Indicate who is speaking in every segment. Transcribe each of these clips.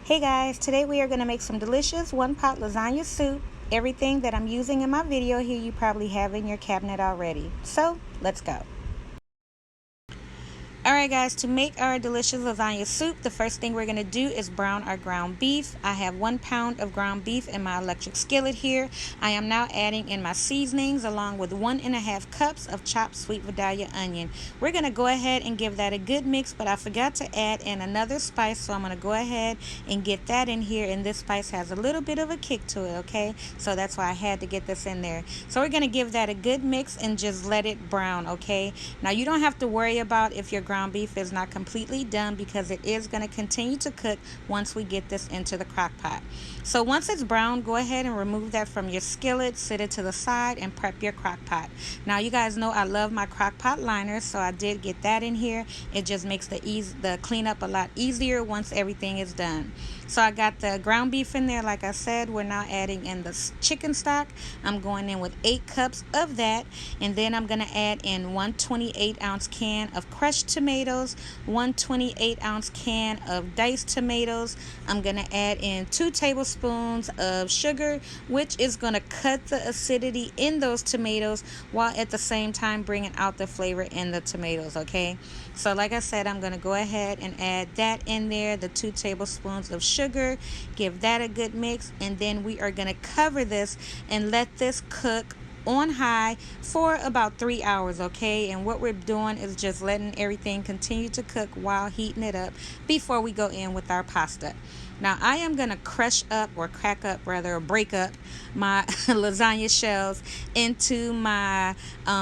Speaker 1: Hey guys, today we are going to make some delicious one-pot lasagna soup. Everything that I'm using in my video here you probably have in your cabinet already. So, let's go. Alright guys, to make our delicious lasagna soup, the first thing we're going to do is brown our ground beef. I have 1 pound of ground beef in my electric skillet here. I am now adding in my seasonings along with 1.5 cups of chopped sweet Vidalia onion. We're going to go ahead and give that a good mix, but I forgot to add in another spice, so I'm going to go ahead and get that in here, and this spice has a little bit of a kick to it, okay? So that's why I had to get this in there. So we're going to give that a good mix and just let it brown, okay? Now you don't have to worry about if your ground beef is not completely done, because it is going to continue to cook once we get this into the crock pot. So once it's brown, go ahead and remove that from your skillet, sit it to the side, and prep your crock pot. Now you guys know I love my crock pot liner, so I did get that in here. It just makes the cleanup a lot easier once everything is done. So I got the ground beef in there. Like I said, we're now adding in the chicken stock. I'm going in with 8 cups of that, and then I'm going to add in 1 28-ounce can of crushed tomatoes, 1 28-ounce can of diced tomatoes. I'm going to add in 2 tablespoons of sugar, which is going to cut the acidity in those tomatoes while at the same time bringing out the flavor in the tomatoes, okay? So like I said, I'm going to go ahead and add that in there, the 2 tablespoons of sugar, give that a good mix, and then we are going to cover this and let this cook on high for about 3 hours, okay? And what we're doing is just letting everything continue to cook while heating it up before we go in with our pasta. Now I am going to crack up, or break up my lasagna shells into my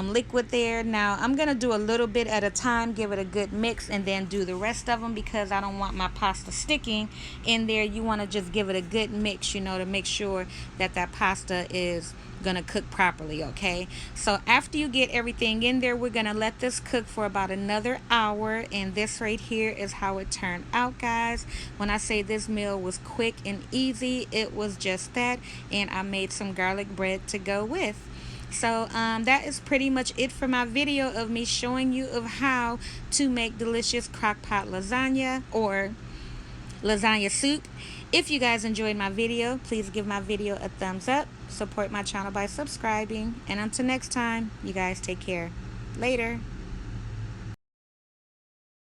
Speaker 1: liquid there. Now I'm going to do a little bit at a time, give it a good mix, and then do the rest of them, because I don't want my pasta sticking in there. You want to just give it a good mix, you know, to make sure that that pasta is gonna cook properly, okay? So after you get everything in there, we're gonna let this cook for about another hour, and this right here is how it turned out, guys. When I say this meal was quick and easy, it was just that, and I made some garlic bread to go with. So that is pretty much it for my video of me showing you of how to make delicious crock pot lasagna or lasagna soup. If you guys enjoyed my video, please give my video a thumbs up, support my channel by subscribing, and until next time, you guys take care. Later.